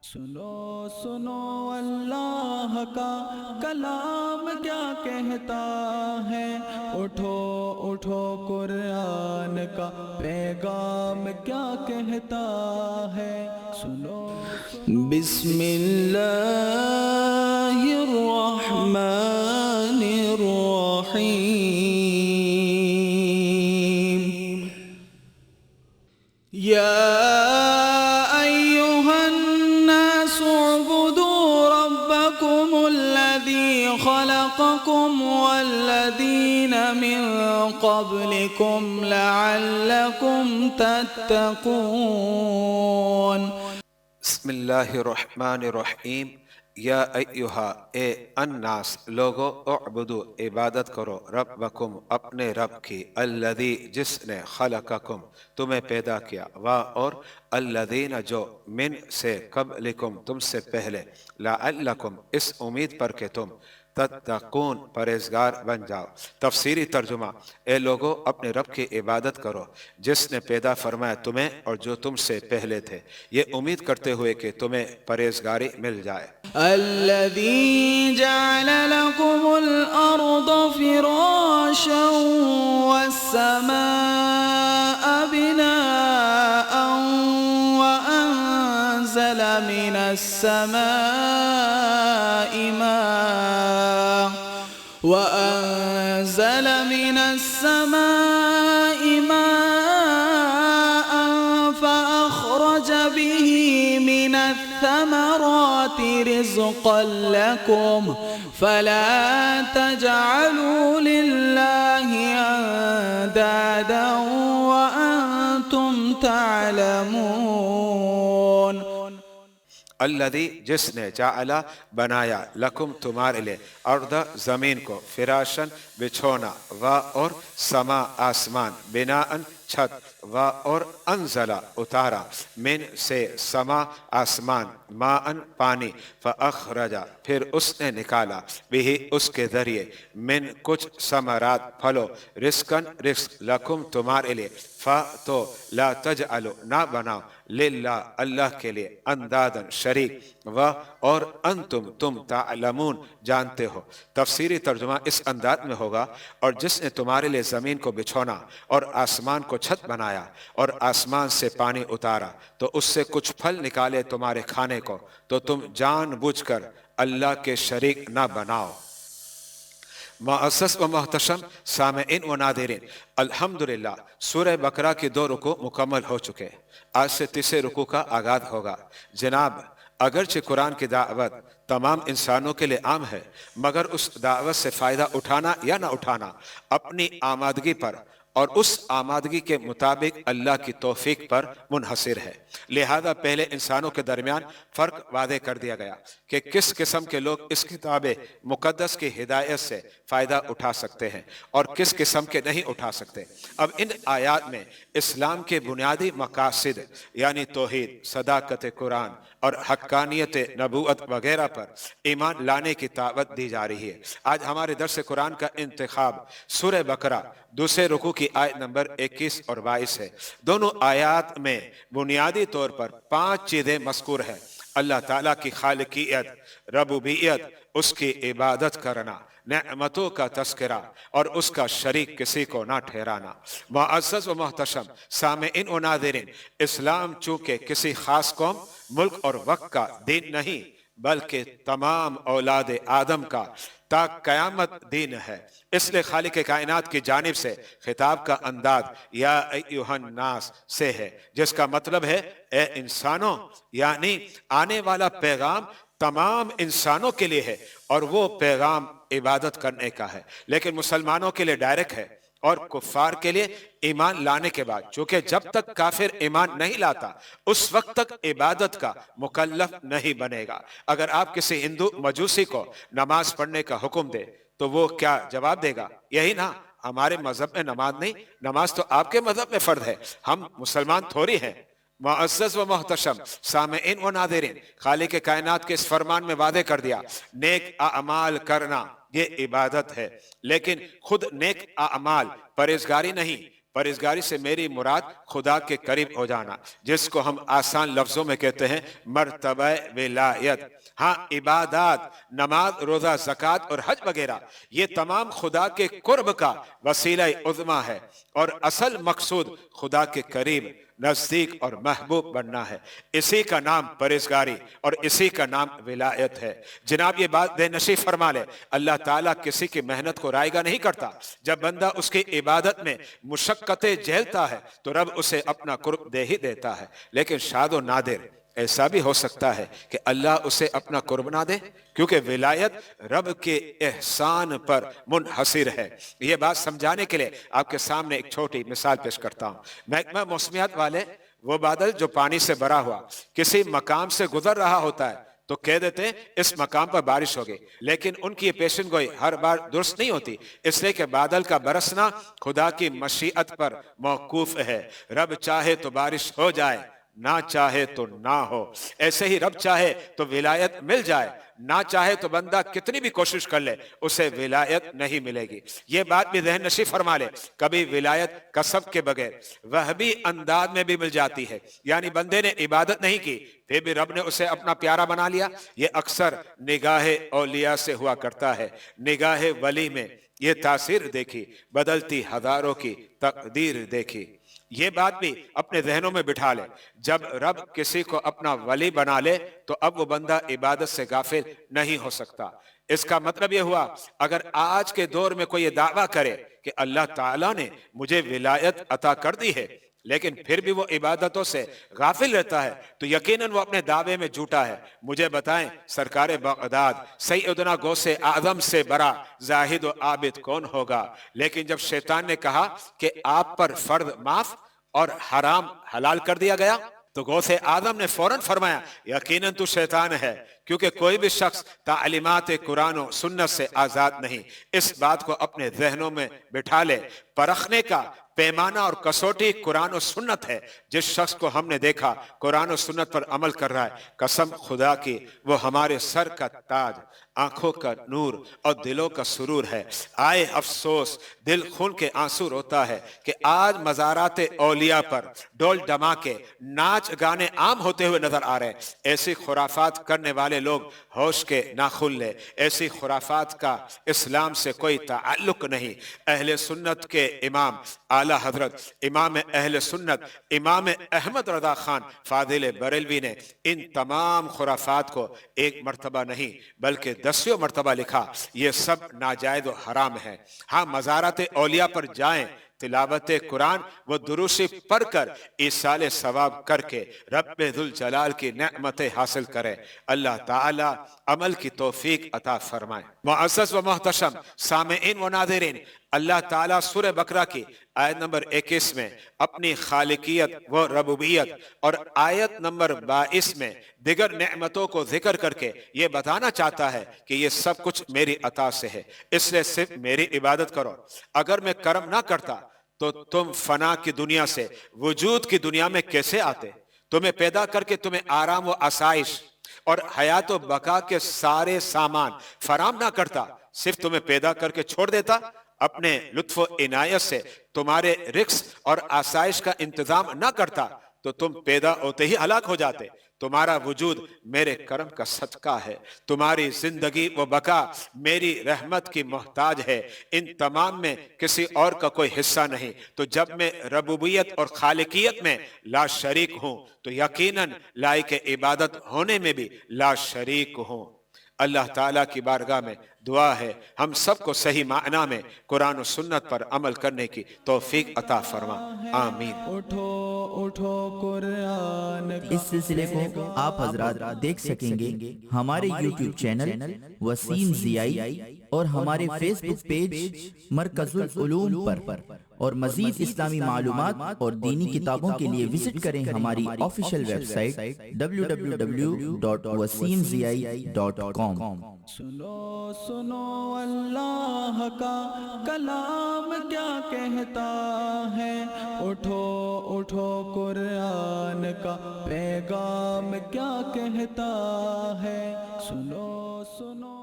سنو سنو اللہ کا کلام کیا کہتا ہے، اٹھو اٹھو قرآن کا پیغام کیا کہتا ہے، سنو بسم اللہ الرحمن الرحیم یا خلقكم والذين من قبلكم لعلكم تتقون بسم اللہ الرحمن الرحیم یا ایہا اے الناس لوگو اعبدو عبادت کرو ربکم اپنے رب کی الذی جس نے خلقکم تمہیں پیدا کیا اور الذین جو من سے قبلکم تم سے پہلے لعلکم اس امید پر کہ تم تتقون پرہیزگار بن جاؤ۔ تفسیری ترجمہ: اے لوگو اپنے رب کی عبادت کرو جس نے پیدا فرمایا تمہیں اور جو تم سے پہلے تھے، یہ امید کرتے ہوئے کہ تمہیں پرہیزگاری مل جائے۔ الذي جعل لكم الأرض فراشا والسماء بناء وأنزل من السماء ماء فأخرج به من الثمرات رزقا لكم فلا تجعلوا لله أندادا وأنتم تعلمون۔ الذی جس نے جعل بنایا لکم تمہارے لئے ارض زمین کو فراشن بچھونا اور سما آسمان بناءن چھت اور انزلہ اتارا من سے سما آسمان ماءن پانی فاخرجا پھر اس نے نکالا بھی اس کے ذریعے من کچھ ثمرات پھلو رزقن رزق لکم تمہارے لئے تو لا تجعلو نہ بناؤ للہ اللہ کے لئے اندادن شریک اور انتم تم تعلمون جانتے ہو۔ تفسیری ترجمہ اس انداز میں ہوگا: اور جس نے تمہارے لئے زمین کو بچھونا اور آسمان کو چھت بنایا اور آسمان سے پانی اتارا تو اس سے کچھ پھل نکالے تمہارے کھانے کو، تو تم جان بوجھ کر اللہ کے شریک نہ بناؤ۔ معزز و محتشم سامعین و ناظرین، الحمدللہ سورہ بقرہ کی 2 رکوع مکمل ہو چکے۔ آج سے تیسرے رکوع کا آغاز ہوگا۔ جناب، اگرچہ قرآن کی دعوت تمام انسانوں کے لئے عام ہے، مگر اس دعوت سے فائدہ اٹھانا یا نہ اٹھانا اپنی آمادگی پر اور اس آمادگی کے مطابق اللہ کی توفیق پر منحصر ہے۔ لہذا پہلے انسانوں کے درمیان فرق واضح کر دیا گیا کہ کس قسم کے لوگ اس کتاب مقدس کی ہدایت سے فائدہ اٹھا سکتے ہیں اور کس قسم کے نہیں اٹھا سکتے۔ اب ان آیات میں اسلام کے بنیادی مقاصد یعنی توحید، صداقت قرآن اور حقانیت نبوت وغیرہ پر ایمان لانے کی دعوت دی جا رہی ہے۔ آج ہمارے درس قرآن کا انتخاب سورہ بقرہ دوسرے رکوع کی آیت نمبر 21 اور 22 ہے۔ دونوں آیات میں بنیادی طور پر 5 چیزیں مذکور ہیں: اللہ تعالیٰ کی خالقیت، ربوبیت، اس کی عبادت کرنا، نعمتوں کا تذکرہ اور اس کا شریک کسی کو نہ ٹھہرانا۔ معزز و محتشم سامعین و ناظرین، اسلام چونکہ کسی خاص قوم، ملک اور وقت کا دین نہیں بلکہ تمام اولاد آدم کا تا قیامت دین ہے۔ اس لئے خالق کائنات کی جانب سے خطاب کا انداز یا ایہا الناس سے ہے، جس کا مطلب ہے اے انسانوں، یعنی آنے والا پیغام تمام انسانوں کے لیے ہے اور وہ پیغام عبادت کرنے کا ہے، لیکن مسلمانوں کے لیے ڈائریکٹ ہے اور کفار کے لیے ایمان لانے کے بعد، چونکہ جب تک کافر ایمان نہیں لاتا اس وقت تک عبادت کا مکلف نہیں بنے گا۔ اگر آپ کسی ہندو مجوسی کو نماز پڑھنے کا حکم دے تو وہ کیا جواب دے گا؟ یہی نا، ہمارے مذہب میں نماز نہیں، نماز تو آپ کے مذہب میں فرض ہے، ہم مسلمان تھوڑی ہیں۔ معزز و محتشم سامعین و ناظرین، خالق کائنات کے اس فرمان میں واضح کر دیا نیک اعمال کرنا یہ عبادت ہے، لیکن خود نیک اعمال پرہیزگاری نہیں، پرہیزگاری سے میری مراد خدا کے قریب ہو جانا، جس کو ہم آسان لفظوں میں کہتے ہیں مرتبہ ولایت۔ ہاں، عبادات، نماز، روزہ، زکوٰۃ اور حج وغیرہ، یہ تمام خدا کے قرب کا وسیلہ عظمیٰ ہے، اور اصل مقصود خدا کے قریب، نزدیک اور محبوب بننا ہے۔ اسی کا نام پرہیزگاری اور اسی کا نام ولایت ہے۔ جناب یہ بات دہ نشی فرما لے، اللہ تعالیٰ کسی کی محنت کو رائگاں نہیں کرتا۔ جب بندہ اس کی عبادت میں مشقتیں جھیلتا ہے تو رب اسے اپنا قرب دے ہی دیتا ہے، لیکن شاد و نادر ایسا بھی ہو سکتا ہے کہ اللہ اسے اپنا قرب نہ دے، کیونکہ ولایت رب کے احسان پر منحصر ہے۔ یہ بات سمجھانے کے لیے آپ کے سامنے ایک چھوٹی مثال پیش کرتا ہوں۔ محکمہ موسمیات والے وہ بادل جو پانی سے بھرا ہوا کسی مقام سے گزر رہا ہوتا ہے تو کہہ دیتے ہیں اس مقام پر بارش ہوگی، لیکن ان کی یہ پیشن گوئی ہر بار درست نہیں ہوتی، اس لیے کہ بادل کا برسنا خدا کی مشیت پر موقوف ہے۔ رب چاہے تو بارش ہو جائے، نہ چاہے تو نہ ہو۔ ایسے ہی رب چاہے تو ولایت مل جائے، نہ چاہے تو بندہ کتنی بھی کوشش کر لے اسے ولایت نہیں ملے گی۔ یہ بات بھی ذہن نشی فرما لے، کبھی ولایت کسب کے بغیر وہبی انداز میں بھی مل جاتی ہے، یعنی بندے نے عبادت نہیں کی پھر بھی رب نے اسے اپنا پیارا بنا لیا۔ یہ اکثر نگاہ اولیاء سے ہوا کرتا ہے۔ نگاہ ولی میں یہ تاثیر دیکھی، بدلتی ہزاروں کی تقدیر دیکھی۔ یہ بات بھی اپنے ذہنوں میں بٹھا لے، جب رب کسی کو اپنا ولی بنا لے تو اب وہ بندہ عبادت سے غافل نہیں ہو سکتا۔ اس کا مطلب یہ ہوا، اگر آج کے دور میں کوئی یہ دعویٰ کرے کہ اللہ تعالیٰ نے مجھے ولایت عطا کر دی ہے لیکن پھر بھی وہ عبادتوں سے غافل رہتا ہے تو یقیناً وہ اپنے دعوے میں جھوٹا ہے۔ مجھے بتائیں سرکار بغداد سیدنا غوث اعظم سے بڑا زاہد و عابد کون ہوگا؟ لیکن جب شیطان نے کہا کہ آپ پر فرض معاف اور حرام حلال کر دیا گیا تو غوث اعظم نے فوراً فرمایا یقیناً تو شیطان ہے، کیونکہ کوئی بھی شخص تعلیمات قرآن و سنت سے آزاد نہیں۔ اس بات کو اپنے ذہنوں میں بٹھا لے، پرکھنے کا پیمانہ اور کسوٹی قرآن و سنت ہے۔ جس شخص کو ہم نے دیکھا قرآن و سنت پر عمل کر رہا ہے، قسم خدا کی وہ ہمارے سر کا تاج، آنکھوں کا نور اور دلوں کا سرور ہے۔ آئے افسوس، دل خون کے آنسو روتا ہے کہ آج مزارات اولیاء پر ڈول ڈماکے، ناچ گانے عام ہوتے ہوئے نظر آ رہے ہیں۔ ایسی خرافات کرنے والے لوگ ہوش کے ناخن لے، ایسی خرافات کا اسلام سے کوئی تعلق نہیں۔ اہل سنت کے امام اعلیٰ حضرت امام اہل سنت امام احمد رضا خان فاضل بریلوی نے ان تمام خرافات کو ایک مرتبہ نہیں بلکہ 10 مرتبہ لکھا، یہ سب ناجائز و حرام ہے۔ ہاں، مزارات اولیاء پر جائیں، تلاوت قرآن و دروشی پڑھ کر ایصال ثواب کر کے رب ذوالجلال کی نعمتیں حاصل کرے۔ اللہ تعالی عمل کی توفیق عطا فرمائے۔ معزز و محتشم سامعین و ناظرین، اللہ تعالیٰ سورہ بقرہ کی آیت نمبر 21 میں اپنی خالقیت و ربوبیت اور آیت نمبر 22 میں دیگر نعمتوں کو ذکر کر کے یہ بتانا چاہتا ہے کہ یہ سب کچھ میری عطا سے ہے، اس لیے صرف میری عبادت کرو۔ اگر میں کرم نہ کرتا تو تم فنا کی دنیا سے وجود کی دنیا میں کیسے آتے؟ تمہیں پیدا کر کے تمہیں آرام و آسائش اور حیات و بقا کے سارے سامان فراہم نہ کرتا، صرف تمہیں پیدا کر کے چھوڑ دیتا، اپنے لطف و عنایت سے تمہارے رزق اور آسائش کا انتظام نہ کرتا تو تم پیدا ہوتے ہی ہلاک ہو جاتے۔ تمہارا وجود میرے کرم کا صدقہ ہے، تمہاری زندگی و بقا میری رحمت کی محتاج ہے، ان تمام میں کسی اور کا کوئی حصہ نہیں۔ تو جب میں ربوبیت اور خالقیت میں لا شریک ہوں تو یقیناً لائق عبادت ہونے میں بھی لا شریک ہوں۔ اللہ تعالیٰ کی بارگاہ میں دعا ہے ہم سب کو صحیح معنی میں قرآن و سنت پر عمل کرنے کی توفیق عطا فرما، آمین۔ اٹھو اٹھو قرآن کا۔ اس سلسلے کو آپ حضرات دیکھ سکیں گے ہمارے یوٹیوب چینل وسیم ضیائی اور ہمارے فیس بک پیج مرکز العلوم پر، اور مزید اسلامی معلومات اور دینی کتابوں کے لیے وزٹ کریں ہماری آفیشیل ویب سائٹ www.wasimziai.com۔ سنو سنو اللہ کا کلام کیا کہتا ہے، اٹھو اٹھو قرآن کا پیغام کیا کہتا ہے، سنو سنو